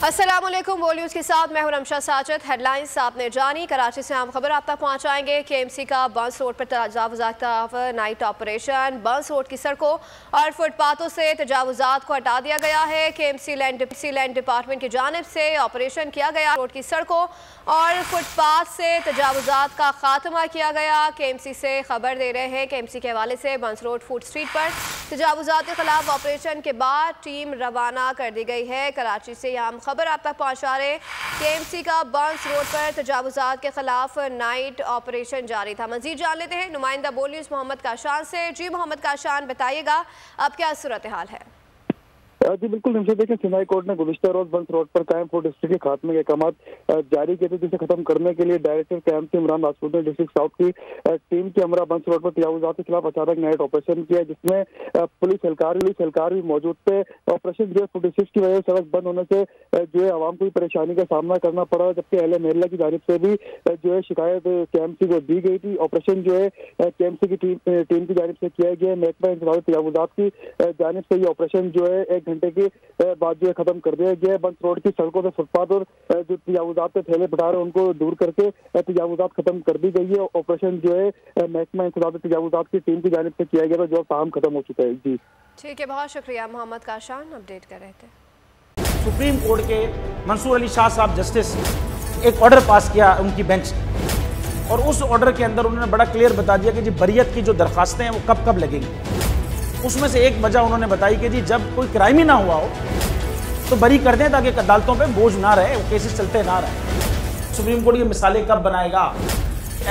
अस्सलामुअलैकुम, वो न्यूज़ के साथ मैं हूं रमशा साजिद। हेडलाइंस आपने जानी। कराची से हम खबर आप तक पहुंचाएंगे। KMC का बंस रोड पर तजावुज़ात नाइट ऑपरेशन। बंस रोड की सड़कों और फुटपाथों से तजावुज़ात को हटा दिया गया है। KMC लैंड डिपार्टमेंट की जानिब से ऑपरेशन किया गया। रोड की सड़कों और फुटपाथ से तजावुज़ात का खात्मा किया गया। KMC से खबर दे रहे हैं। KMC के हवाले से बंस रोड फूड स्ट्रीट पर तजावुज़ात के खिलाफ ऑपरेशन के बाद टीम रवाना कर दी गई है। कराची से हम खबर आप तक पहुंचा रहे। KMC का बंस रोड पर तजावुज़ात के खिलाफ नाइट ऑपरेशन जारी था। मजीद जान लेते हैं नुमाइंदा बोल न्यूज़ मोहम्मद काशान से। जी मोहम्मद काशान, बताइएगा अब क्या सूरत हाल है? जी बिल्कुल निमशा, देखिए सिनाई कोर्ट ने गुज़िश्ता रोज बंस रोड पर कायम फूड डिस्ट्रिक्ट के खात्मे के अहकाम जारी किए थे, जिसे खत्म करने के लिए डायरेक्टर KMC इमरान राजपूत ने डिस्ट्रिक्ट साउथ की टीम के हमरा बंस रोड पर तजावुज़ात के खिलाफ अचानक नाइट ऑपरेशन किया, जिसमें पुलिस एहलकार भी मौजूद थे। ऑपरेशन जो है फूड डिस्ट्रिक्ट की वजह से सड़क बंद होने से जो है आवाम को परेशानी का सामना करना पड़ा, जबकि अहले महल्ला की जानिब से भी जो है शिकायत KMC को दी गई थी। ऑपरेशन जो है KMC की टीम की जानिब से किया गया। महकमा इंतज़ामी तजावुज़ात की जानिब से ये ऑपरेशन जो है 1 घंटे के बाद जो है खत्म कर दिया गया। बंस रोड की सड़कों से फुटपाथ और जो तजावुज़ात के थैले पटा रहे उनको दूर करके तजावुज़ात खत्म कर दी गई है। ऑपरेशन जो है महकमा इंतज़ामी तजावुज़ात की टीम की जानिब से किया गया था, जो काम खत्म हो चुका है। जी ठीक है, बहुत शुक्रिया मोहम्मद काशान, अपडेट कर रहे थे। सुप्रीम कोर्ट के मंसूर अली शाह साहब जस्टिस एक ऑर्डर पास किया उनकी बेंच, और उस ऑर्डर के अंदर उन्होंने बड़ा क्लियर बता दिया कि जी बरियत की जो दरखास्तें हैं वो कब कब लगेंगी। उसमें से एक वजह उन्होंने बताई कि जी जब कोई क्राइम ही ना हुआ हो तो बरी कर दें, ताकि अदालतों पे बोझ ना रहे, वो केसेस चलते ना रहे। सुप्रीम कोर्ट ये मिसालें कब बनाएगा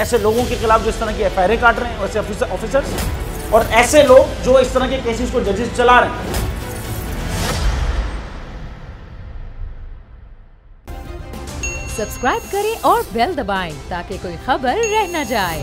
ऐसे लोगों के खिलाफ जो इस तरह की FIR काट रहे हैं, वैसे ऑफिसर्स और ऐसे लोग जो इस तरह के केसेस को जजेस चला रहे हैं। सब्सक्राइब करें और बेल दबाएं ताकि कोई खबर रह न जाए।